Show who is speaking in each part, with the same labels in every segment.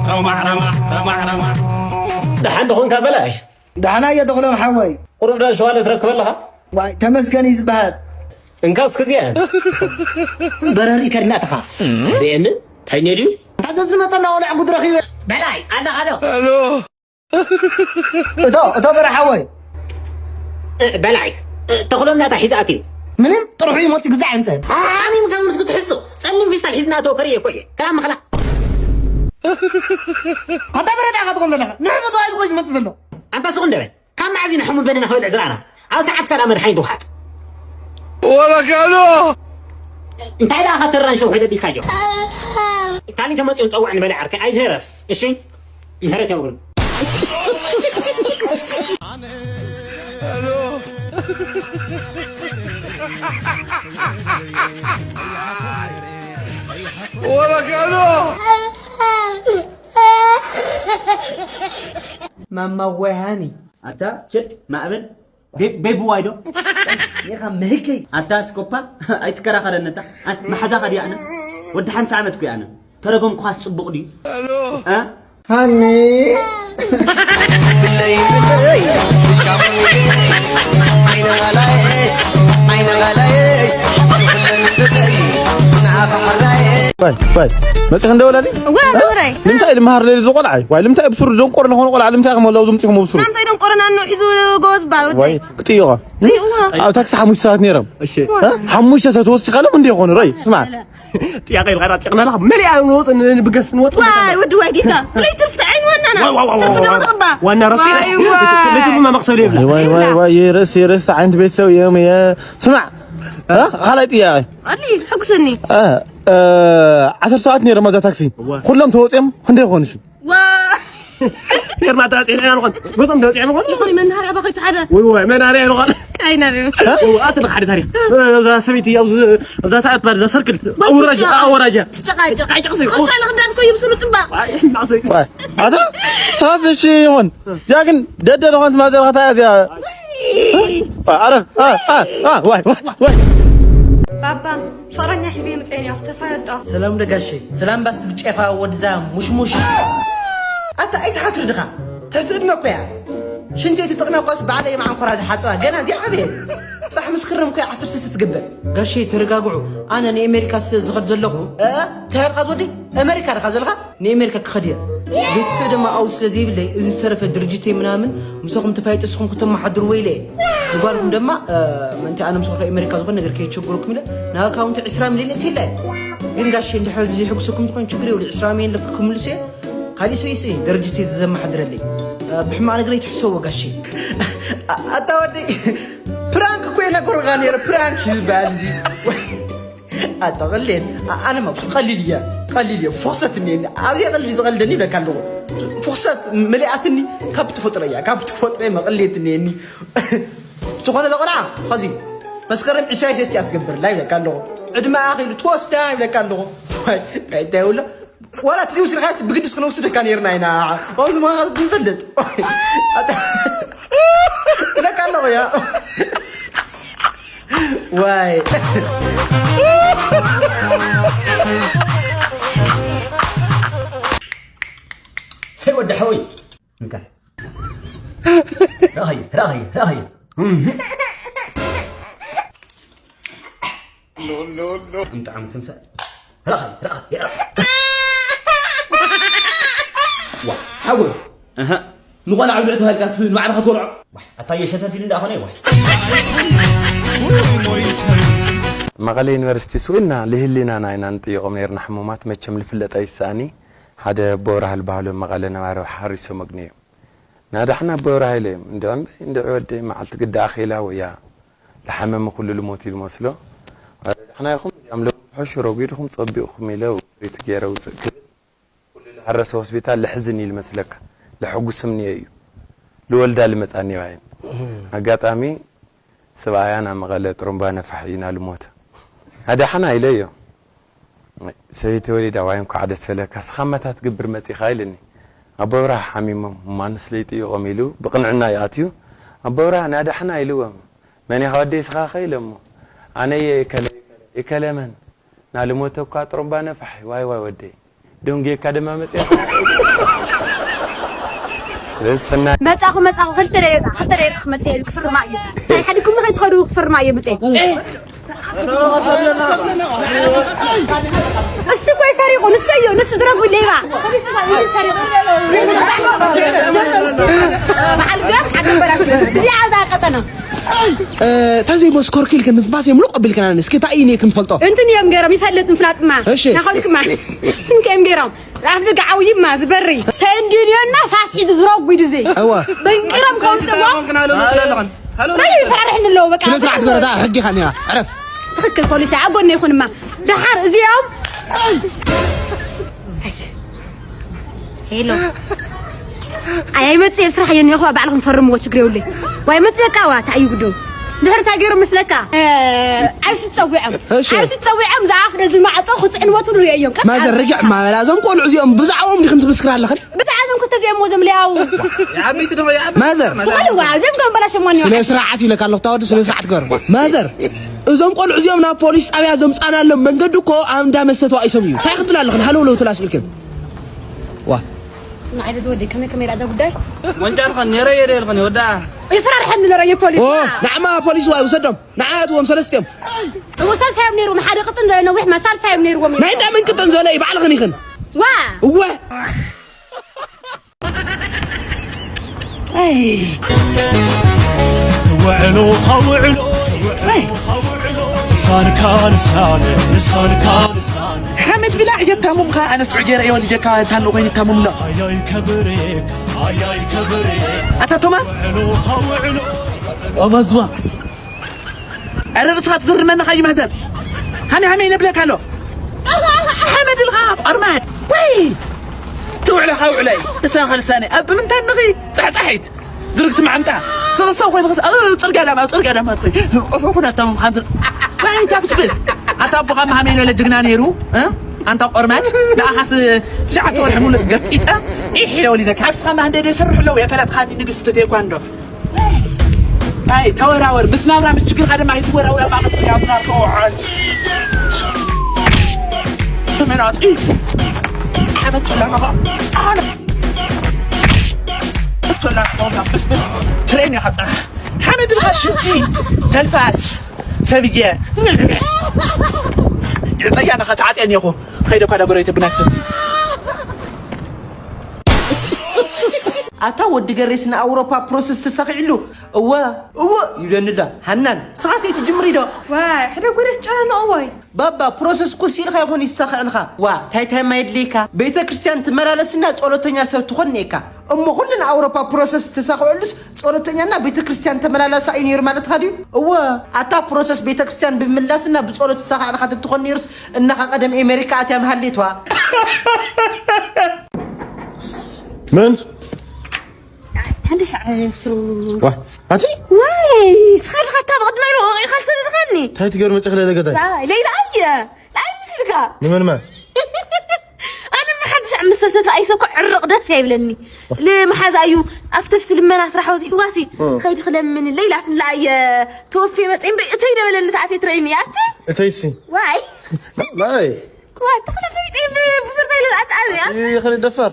Speaker 1: رمع دحن دخون كابلاي
Speaker 2: دحنا يا دخلهم حوي
Speaker 1: قرب ده شوال تركب لها
Speaker 2: واي تمسكن يزبهات
Speaker 1: انكاس كزيان براري كرنا تخاف بين تاينيلي هذا زما ولا عقد رخيبه بلاي انا الو
Speaker 2: اتو برا حوي
Speaker 1: بلاي تقولون لا تحيزاتي
Speaker 2: منين تروحي ما تقزع انت
Speaker 1: اني مكان مسكت تحسوا سلم في صالح حزناتو كريه كوي كلام خلا
Speaker 2: هذا برا تاخذ قنزله نعم ضايد كويس ما تزلو
Speaker 1: انت سخن دبل كم عايزين نحمل بيننا خوي العزرانه او ساعات كان امر حين دوحات
Speaker 3: ولا قالوا
Speaker 1: انت اذا اخذت الرنشو هذا بيكاجو تاني تمطي نصوع نبلع عركه اي زرف اشي مهرت يا ولد
Speaker 3: الو ولا قالوا
Speaker 2: ماما وهاني
Speaker 4: أتا شت ما أبن بيب وايدو
Speaker 2: يا خم هيك
Speaker 4: أتا سكوبا أي تكرا خرنتا ما حدا خدي أنا ودي حمس عمتك أنا ترى قوم خاص بقدي
Speaker 3: الو
Speaker 2: هاني
Speaker 5: باي ما تخن دولا لي
Speaker 6: وراي
Speaker 5: لمتى المهر لي زقلعي واي لمتى بسر دون قرن هون قلع لمتى ما لو زمتكم بسر
Speaker 6: نعم تيدم قرن انه حيزو غوز باود
Speaker 5: واي كتيغا او تاكس 5 ساعات نيرم
Speaker 4: أشي
Speaker 5: 5 ساعات وسخ لهم اندي هون ري اسمع
Speaker 1: يا اخي الغرات يقنا لها مليان نوط بقس نوط
Speaker 6: واي ود واي ديكا لي ترفع عين وانا ترفع دم تغبا
Speaker 1: وانا راسي ليتو ما مقصود يبلا
Speaker 5: واي رس عند بيت سوي يوم يا اسمع خليت يا اخي
Speaker 6: قليل حقسني
Speaker 5: 10 ساعات نيرم ما تاكسي كلهم توطيم خندي هونش
Speaker 1: غير ما تاسي انا نقول قطم دوسي انا نقول
Speaker 6: يخوني من نهار ابغيت حدا
Speaker 1: وي من انا نقول
Speaker 6: اي ناري
Speaker 1: واتبخ حد تاريخ ذا سميتي او ذا ساعات بار ذا سركل او رجا
Speaker 6: تقاي خش على غداتكم يبسلوا تنبا
Speaker 5: واي هذا صار شيء هون لكن دد لو انت ما درغتها يا عرف واي
Speaker 7: بابا فرنا حزيه متعيني اخت تفرطه
Speaker 2: سلام دغاشي سلام بس بچفا ودزا مش اتا اي تحفر دغا تتعدنا قيا شنتي تطقمي قوس بعد اي معن قرات حصوا جنا دي عبيت صح مسكرم كي 10 سنه تقبل غاشي ترغاغعو انا ني امريكا زغد زلخو تهرقا زودي امريكا رخا زلخا ني امريكا كخديا بيت سدما او سلازي بلي ازي سرفه درجتي منامن مسخم تفايت اسكم كنتم محضر ويلي يقولكم دما انت انا مسخ امريكا زغن نغير كي تشغلكم لا نا اكاونت 20 مليون تيلا ግን ጋሽ እንደحوز زي حقسكم تكون تشغري ولا 20 مليون لكم لسي خالي سويسي درجتي زم حضرلي بحما نغري تحسوا غاشي اتاودي برانك كوينا قرغان يا برانك يبال زي اتغلين انا ما قليل يا فرصتني ابي قليل زغلدني بلا كان فرصه ملئاتني كابت فطريا ما قليتني اني تقول هذا قرعه خزي بس كرم عساس استي اتكبر لا بلا كان ادما اخي توسدا بلا كان واي داوله ولا تدوس الغاز بقدس نوصل كان يرنا هنا والله ما نفلت لا كان له يا واي
Speaker 4: سوى الدحوي مكان راهي نو انت عم تمسح راهي
Speaker 1: حول
Speaker 4: اها
Speaker 1: نقول عبلته هالكاس ما عرفت طلع
Speaker 4: اطي شتتي لي اخوني واحد
Speaker 8: مغالي يونيفرسيتي سوينا لهلينا ناينا نطيقوم نيرنا حمومات مچم لفلط ايساني حدا بورا البحلو مغالي نمارو حريسو مغنيو نادحنا بورا هيلي ندي عود معلت قد اخيلا ويا لحمم كل الموت المسلو احنا يخم يعملوا حشروا بيدكم تصبيكم يلو ريتغيرو كل الحرس هوسبيتال لحزني المسلك لحقسمني ايو لولدا لمصاني باين اغاطامي سبايانا مغله طرمبا نفحينا الموت هذا حنا إليه سويت ولي دوايم كعدس فلك خمتها تقبر متي خايلني أبورا حميم ما نسليتي وميلو بقنعنا ياتيو أبورا نادى حنا إلوهم ماني هوديس خايلمو أنا يكلمن نالموتو كاترم بانا فحي واي ودي دونجي كادما متي لسنا
Speaker 7: متاخو خلت ريق متي كفر معي هاي حدكم ما تخدو كفر معي متي بس كويس سريقو نسيو نس ضربوا الليبه محل جاب حد براك زي عاده قطنا
Speaker 2: تازي مسكر كل كنت باسي ملوق قبل كنا نسكت عيني كنت فلطو
Speaker 7: انتن يوم جرام يفلت مفلات ما ناخذك ما تنك يوم جرام عارف قعوي ما زبري تندينا فاسي تزرق بيدزي
Speaker 2: ايوه
Speaker 7: بنقرم كون سوا هلو راي فرح ان لو بقى
Speaker 2: شنو سرعت غردا حجي خانيا عرف
Speaker 7: تخكل بوليس عبوني يخون ما دحر زيهم هيلو اي متي يسرح يني اخو بعلهم فرموا تشغريولي واي متي كاوا تعيو قدو دحر تاغير مسلكا عايش تصوعهم زعفر زي ما عطو خصن وتو ريهم
Speaker 2: ما زرجع ما لازم قول عزيهم بزعهم اللي كنت مسكر على خل
Speaker 7: بتعادم كنت زي موزم لياو
Speaker 2: يا عمي تدو يا عمي مازر
Speaker 7: سؤال واعي زين كان بلاش موني
Speaker 2: سنه سرعات لك الله تاود سنه سرعات غير مازر اذا قول عزيهم نا بوليس ابيا زمصانا لهم منجدكو امدا مستتوا ايسميو تاخذ لك هلو لو تلاش لكن وا
Speaker 7: اسمع عايز ودي كاميرا ده قداي
Speaker 2: وانجان خن يري يري خن ودا
Speaker 7: يفرح حد لري بوليس
Speaker 2: نعم بوليس واي وسدهم نعاتهم سلستهم
Speaker 7: هو صار سايب نيرو ما حدا قطن نوح ما صار سايب نيرو
Speaker 2: ما عندنا من قطن زلي بعل غني خن وا اي
Speaker 9: وعلو خوعلو صار كان
Speaker 2: حمد بلا يتامم خا انا تعجر ايوه اللي جاك تانو غين تامم لا
Speaker 9: اي كبريك
Speaker 2: اتاتما
Speaker 9: وعلو خوعلو
Speaker 2: ومزوا الرصات زرنا خي مهزل هاني نبلك هلو حمد الغاب ارماد وي توعلى خوعلي لساني اب من تنغي صحيت زرقت مع انت صوصو خوي بغس طرقا دام تخي افوفنا تمام خنزر واي تابس بس اتابقى ما همين ولا جغنا نيرو انت قرمات لا حس تشعت ورح مولد قفطيطه ايه يا وليدك حس خما هندي يسرح له يا فلات خاني نغست تيكواندو هاي تورا بس نابرا مش تشكر هذا ما يتورا ولا باقي تيابنا قوعد منات ايه حبت لا انا ترين يا خطر حمد الغشنتي تلفاس سبيجي يطيانا خطعات يعني يا اخو خيدك هذا بريت بنكسب اتا ود غريسنا اوروبا بروسيس تسخيلو هو يدنلا حنان ساسي تجمري دو
Speaker 7: واي حدا غريس جانا واي
Speaker 2: بابا بروسيس كوسيل خا يكون يسخلخا تاي ما يدليكا بيت كريستيان تمرالسنا ጸሎተኛ ሰብ ትኾንኒካ كلنا اوروبا بروسيس تسخولس ጸሎተኛና بيت كريستيان تمرالسا ينير ማለት خديو اتا بروسيس بيت كريستيان بملاسنا بጸሎት تسخلخا تخونيرس انخا قدم امريكا اتيام هليتوا
Speaker 5: من
Speaker 7: عندش عفسرو
Speaker 5: واه هاتي
Speaker 7: واي سخر خطا بغد ما يلو خلص تغني
Speaker 5: تاي تقول ما تخلي لك
Speaker 7: لا لا مسلكا
Speaker 5: لمن ما
Speaker 7: انا ما حدش عم مسلسلات اي سوق عرق ده سايبلني لما حزايو افتفت لما اسرح وزي حواسي خيت خدم من الليله لا توفي متين بيتينا بلن تاعتي تريني اتي
Speaker 5: اتيسي
Speaker 7: واي
Speaker 5: لا
Speaker 7: تخلف فيتي بصرت له اتعبي
Speaker 5: يا خلي دفر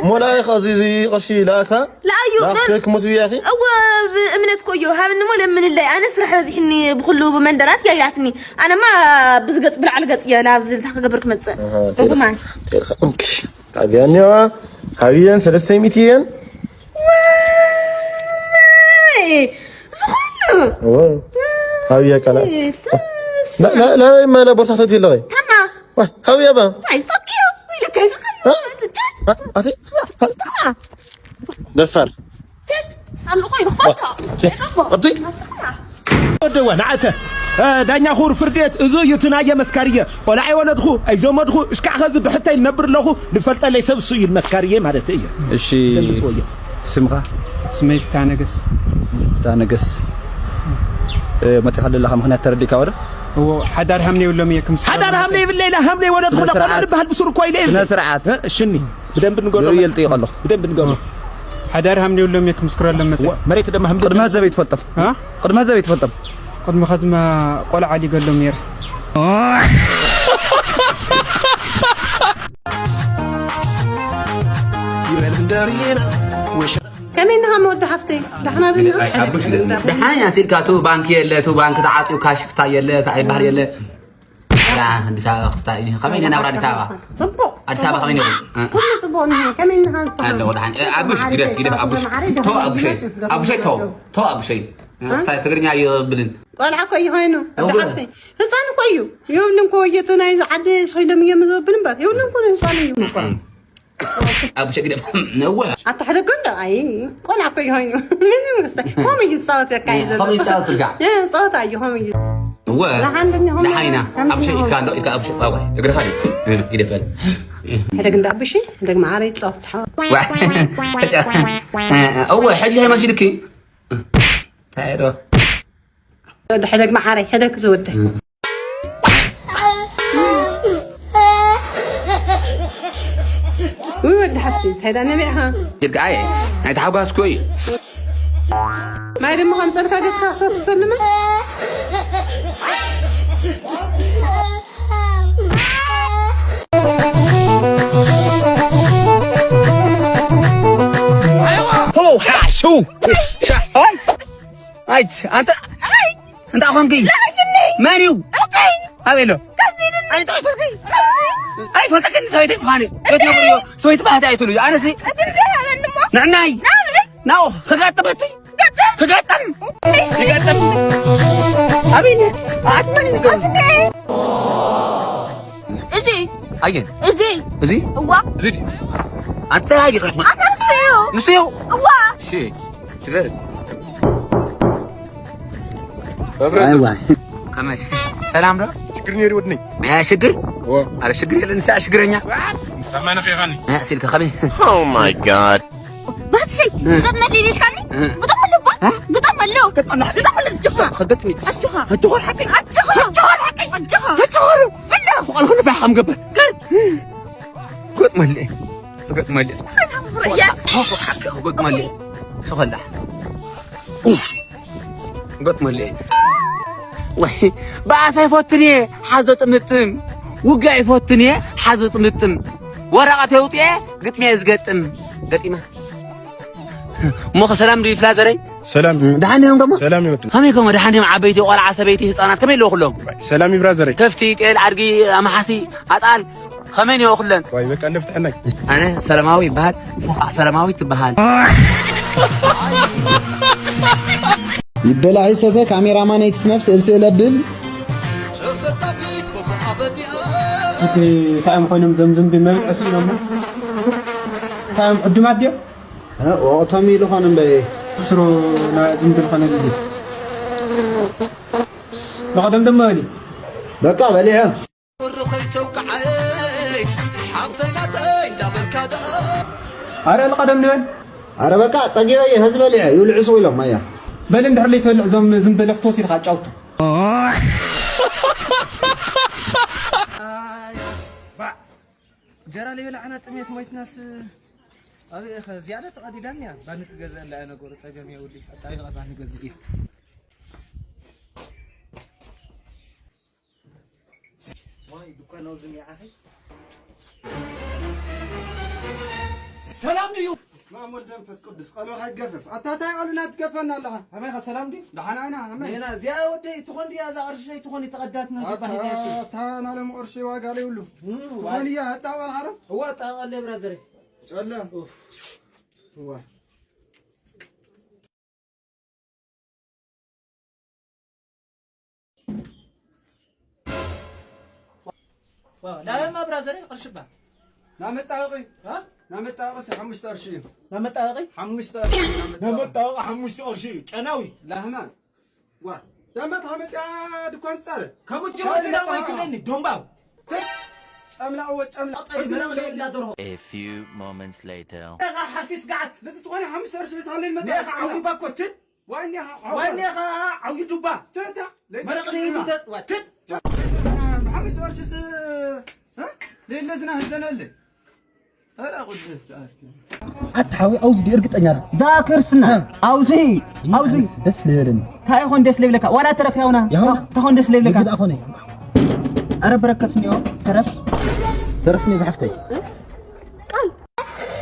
Speaker 5: مولا يا خزي قشي لاكا
Speaker 7: لا ايوه
Speaker 5: لا كيك موت يا اخي
Speaker 7: هو بامنت كويو ها من مول من اللي انا اسرح وزيحني بخلو بمندرات ياتني انا ما بزقط بالعلقط يا لابز تخبرك متص طب معي
Speaker 5: امكش تعالي هاويان 300
Speaker 7: واي سخن
Speaker 5: اوه هاويا كلا لا ما لا بورصه تدي لغي
Speaker 7: تمام
Speaker 5: هاويا با
Speaker 7: اي فك يو ويلك كايز
Speaker 5: اتي دفر
Speaker 7: انا خويا خفطها
Speaker 5: قطي
Speaker 1: دوا نعته دانيا خور فرديت ازو يتنايا مسكاريه ولا اي ولدخو ايزو مدخو اسكع خزب حتى ينبر له نفلط لي سبسو المسكاريه معناته هي
Speaker 4: اشي سمغا
Speaker 10: سمي فتح نقص
Speaker 4: ما تخلي لها مخنات ترديك ولا
Speaker 10: هو حدار همني ولا ميكم
Speaker 1: حدار همني بالليله همني ولا دخل قبل بهال بسر كوي ليه
Speaker 4: سنه سرعات
Speaker 1: الشني بدن بنقول
Speaker 4: يلطي الله
Speaker 1: بدن بنقول
Speaker 10: حدار همني ولا ميكم سكر لما
Speaker 1: مريت دم هم
Speaker 4: قد ما زبيت فطم
Speaker 10: ها
Speaker 4: قد ما زبيت فطم
Speaker 10: قد ما خذ ما قول عادي قال له مير
Speaker 2: كمين هم ود حفتي دحنا دنا
Speaker 11: دحنا يا سيدك تو بانك يله تو بانك تعاطيو كاش فتا يله تاع بحر يله لا أديس أبابا خستاي خمين أنا أديس أبابا
Speaker 2: صبو
Speaker 11: أديس أبابا خمين يقول
Speaker 2: كل صبون كمين هانصب
Speaker 11: الله ودحن أبوش كده أبوش تو أبو شيء تو أبو شيء استاي تقرني أيو بدن
Speaker 2: قال عكوا يهينو دحفتي حسان كويو يولن كويتو نايز عدي شويلم يمزو بنبات يولن كون حسان يمزو
Speaker 11: أبو شيء كده نوّا
Speaker 2: حتى حدا قلنا أي قال عكوا يهينو هم يجي صوت كايزو
Speaker 11: هم يجي صوت ترجع
Speaker 2: يا صوت أيو هم يجي
Speaker 11: هو لحينا أبو شيء كان إذا أبو شيء أوه اقرأ خالد كده فعل
Speaker 2: هذا قلنا أبو شيء هذا معاري صوت حار
Speaker 11: أول حاجة هي ما شدكي تعرف
Speaker 2: هذا معاري هذا كزوده وين حفتي هذا أنا بيعها
Speaker 11: تلقى أيه أنا تحاول كوي
Speaker 2: ما يرمى خمسة كاجس كاجس تسلمه
Speaker 11: هو شو هاي أنت أخونكي لا فيني مانيو هابيلو أنت أخونكي أي فلتكن سويت ماني سويت ما هتاي تلو أنا سي نعناي ناو خجات بتي خجاتم أبيني أتمنى نقول
Speaker 6: إزي
Speaker 11: أين
Speaker 6: إزي هو
Speaker 11: زيدي أنت هاي رحمة
Speaker 6: أنا
Speaker 11: نسيو
Speaker 6: هو
Speaker 11: شيء شغال أيوة كمان سلام را
Speaker 5: شكرني ودني
Speaker 11: يا شكر على شكر يلا نساء شكرنيا
Speaker 5: ما أنا في غني
Speaker 11: يا سيلك خمي
Speaker 5: أوه ماي جاد
Speaker 6: بهذا الشيء قد ملي ليكاني قد ملو الجفا
Speaker 11: خدتني
Speaker 6: الجفا حقي الجفا
Speaker 11: أنا كنا فاهم قبل قد ملي
Speaker 6: يا
Speaker 11: قد ملي شو خلّه قد ملي وي بقى سيفوتني حزت متم وقع يفوتني حزت متم ورقة يوطي قد ما يزقتم قديمة مو سلام ريف لازري
Speaker 5: سلام
Speaker 11: دحاني يوم دمو
Speaker 5: سلام يودني
Speaker 11: خميكم دحاني مع بيتي ولا عصبيتي هصانات كم يلو كلهم
Speaker 5: سلامي برازري
Speaker 11: كفتي تقل عرقي أمحاسي أطال خمين يو كلن
Speaker 5: واي بك أنا فتحناك
Speaker 11: أنا سلاماوي بهال سلاماوي تبهال
Speaker 12: يبلع عيسى كاميرامان يتسنف سلسلة بل
Speaker 10: تايم خوينم زمزم بمبت أسينهم تايم قدمات ديو
Speaker 12: وقتهم يلخانم بي
Speaker 10: بسرو زم بالخانة بزي لقدم دمالي
Speaker 12: بقى بليعه
Speaker 10: أرى القدم نوين
Speaker 12: أرى بقى تجيبه يهز بليعه يولعسوا لهم مايا
Speaker 10: بل اندحر لي تولع زم بلفتوسي لخا تشاوتو
Speaker 2: جرى لي لعنة تميت مويت ناس أبي أخ زيادة قدي دميا بانك جزء لا أنا قرط سجمي أولي أتعيد غد بانك جزء واي دكان نوزم يا أخي سلام ديو
Speaker 10: ما أمر تنفس قدس قالوا هاي تقفف أتاتا قالوا لا تقفلنا لها
Speaker 2: همي سلام دي
Speaker 10: دحنا أنا
Speaker 2: هنا زيادة ودي تخون دي هذا عرش شيء تخوني تقداتنا
Speaker 10: أتانا لهم أرشي وقالوا يقولوا تخوني يا هتا والعرب
Speaker 2: هو تقال لي برازري
Speaker 10: الله هو
Speaker 2: لا ما برازري قرشبا
Speaker 10: نعم التعاقي ها نعم التعاقي حمشت أرشي
Speaker 2: نعم التعاقي
Speaker 10: حمشت أرشي
Speaker 1: نعم التعاقي حمشت أرشي كناوي
Speaker 10: لا همان وا دمت حمت يا دكان صار
Speaker 1: كابوتشي ما تلاقي تلني دومباو
Speaker 10: أملا أول أملا
Speaker 9: A few moments later.
Speaker 2: أخا حفيز قعد
Speaker 10: لازم تقولي حمشت أرشي بس على المتاع
Speaker 1: يا أخي عودي باكوتن
Speaker 10: وين يا
Speaker 1: عودي دوبا
Speaker 10: ترى
Speaker 2: مرق لي المدد واتن
Speaker 10: حمشت أرشي ها ليه لازم هزنا اللي أنا قدس تأرتي
Speaker 4: أتحاوي أوز دي أرقت أنيارا ذاكر سنة أوزي دس ليلن هاي أخون دس ليلك ولا ترف يا هنا تخون دس ليلك يا أخوني أنا بركتني ترفني زحفتي
Speaker 7: قال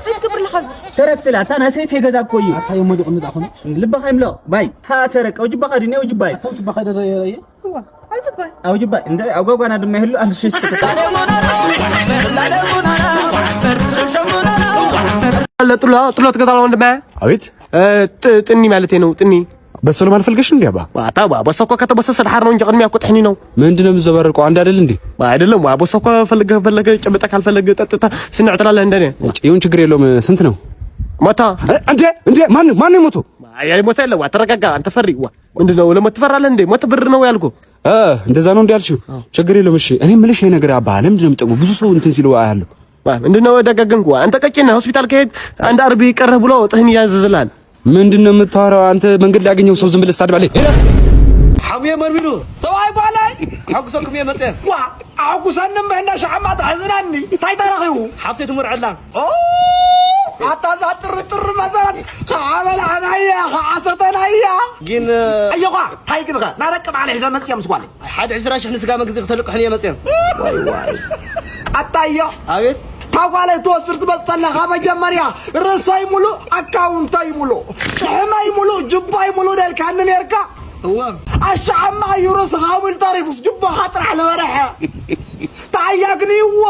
Speaker 7: بتكبر
Speaker 6: خبز
Speaker 4: ترفت لا أنا سيت هيك ذاك كوي أتاي يوم يقول ندخل لبخ يملا باي هاترك أو جبخ دنيا وجباي أو جبخ ده أو جباي إنت أو جو أنا دم يهلو أنا شيء
Speaker 1: لا طلعت قطع وندم
Speaker 5: أبيت
Speaker 1: تني مالتي نو تني
Speaker 5: بس لو ما الفلقش ندي أبا
Speaker 1: طبعا بس أكو كتبص الحر نون جقني أكو تحني نو
Speaker 5: ما عندنا مزبرق وعند هذا اللي
Speaker 1: ما عدلهم بس أكو فلقة جبتك هالفلقة سنة عطلا عندنا
Speaker 5: يون شجري لهم سنتنا
Speaker 1: متى
Speaker 5: أنت ما نموتوا
Speaker 1: يا موت إلا وترجع أنت فري عندنا ولا ما تفرع لندي ما تبرنا ويالكو
Speaker 5: أنت زانون ديالشوا شجري لهم شيء أنا مليش هنا قرأ بعلم جم تقول بزوج أنت سيلوا أهله
Speaker 1: عندنا وده جنكوا أنت كأنه هوسبيتال كيد عند أربي كره بلو تهني يا زلال
Speaker 5: ምንድነው የምታወራው አንተ መንገድ ላገኘው ሰው ዝም ብለህ ትሳድባለህ
Speaker 1: حميه مرميرو سواي قالي حقسكم يا متين وا عقسنم بهنا شعمات حزناني تاي ترخيو حفتي مرعلا حتى زاتر مثلا عمل عنايا عصتنايا جن ايوا تاي كنغا نركب على حزام مسيا مسوالي حد عسراش نسقا مغزق تلق حنيه متين واي اتايا ابيت ታጓለ ተወስርት በስተላ መጀመሪያ ርሳይ ሙሉ አካውንታይ ሙሉ ሸህማይ ሙሉ ጅባይ ሙሉ ደል ካን ነርካ አሻማ ይሩስ ሀብል ታሪፍስ ጅባ ሀጥራ ለበረሐ ታያግኒዎ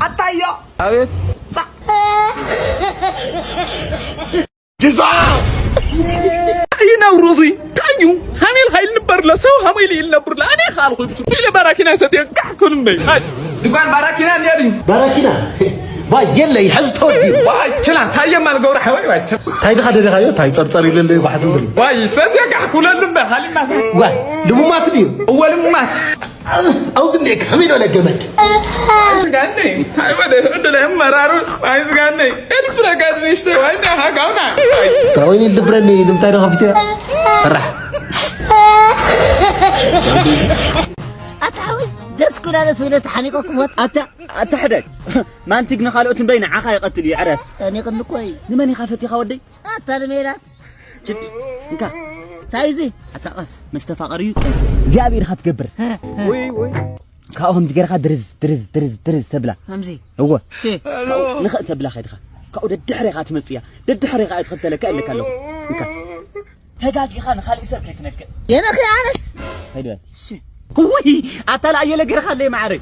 Speaker 1: አታያ አቤት ጅዛ
Speaker 3: ይናው ሮዚ ታኙ ሀሚል ኃይል ነበር ለሰው ሀሚል ይል ነበር ለአኔ خالخ ይብሱ ፊለ ባራኪና ሰደቃ ኩልን በይ ድጓን ባራኪና እንዲያልኝ ባራኪና
Speaker 1: باي يلا يحز تودي
Speaker 3: باي چلا تاي مال غور حوي باي
Speaker 1: تاي دخدخايو تاي صرصر يلل واحد ندل
Speaker 3: باي ساتي قح كلن بحالي ما
Speaker 1: واي لممات دي
Speaker 3: اول مات
Speaker 1: اوز ليك حميد ولا جمد
Speaker 3: غاني تاي وده له مرارو باي غاني ادبرغاد نشته واي ده هاغاونا
Speaker 1: تاوين الدبرني دم تاي دخفتي راح
Speaker 13: أتعوي دس كنا نسوي تحنيقكم وات
Speaker 4: أتا حدك ما أنت قلنا خالوت بين عقاي قتل يعرف
Speaker 13: أنا قلنا كوي
Speaker 4: لماني خافتي خودي
Speaker 13: أتا الميرات
Speaker 4: جد إنك
Speaker 13: تايزي
Speaker 4: أتا قص مستفاقريو زيابير خات قبر وي كاهم تقرا درز تبلا
Speaker 13: همزي
Speaker 4: هو
Speaker 13: شي
Speaker 4: نخ تبلا خيدخ كاود الدحري غات مصيا الدحري غات تختلك لك له إنك تقاقي خان خالي سرك يتنكل
Speaker 13: يا أخي أنس
Speaker 4: هيدوي شي وي أتلا يلا قرا خلي معرك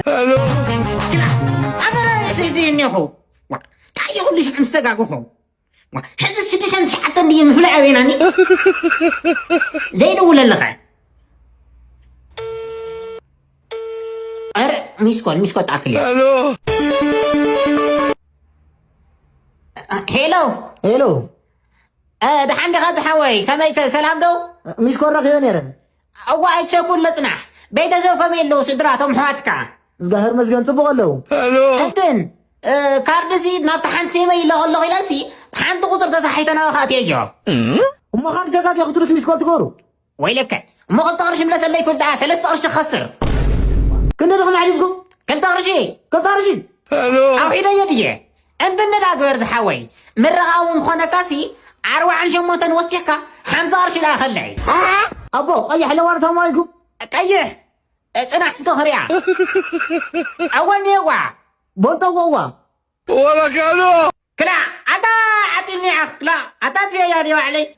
Speaker 3: الو
Speaker 13: أنا سيدي نيخو تعي كل شيء مستقاقو خو هذا السيدي شمس حتى اللي مفلع بيناني زين ولا لغة ميسكول تاكلي
Speaker 3: الو
Speaker 2: هيلو
Speaker 13: ده عندي غاز حوي كما سلام دو
Speaker 2: مش كورك يا نيرن
Speaker 13: أو أتشكل لطنح بيت زوفا ميلو سدراتهم حواتك
Speaker 2: زهر مزجان صبغلو
Speaker 3: الو
Speaker 13: انتن كاردسي نفتحن سيما يلا الله يلاسي حنت قصر تصحيتنا وخاتي يجو
Speaker 2: وما خانت دقاق يا خطرس مش كول تقولوا
Speaker 13: ويلك ما قلت قرش ملا سلي كل دعا سلست قرش خسر
Speaker 2: كنا رغم عليكم
Speaker 13: كل قرشي
Speaker 3: الو
Speaker 13: أو حيدا يديه انت نداق ورز حوي من رغاوم خونكاسي عروة عن شموتن وسيكا حمزة قرش لا خلعي
Speaker 2: أبو قيح لو ورثة مايكم
Speaker 13: قيح اصنع ستخريع اول نيوا
Speaker 2: بولتا ووا
Speaker 3: ولا كانوا
Speaker 13: كلا عطا عطيني عخ كلا عطا فيها يا ريو علي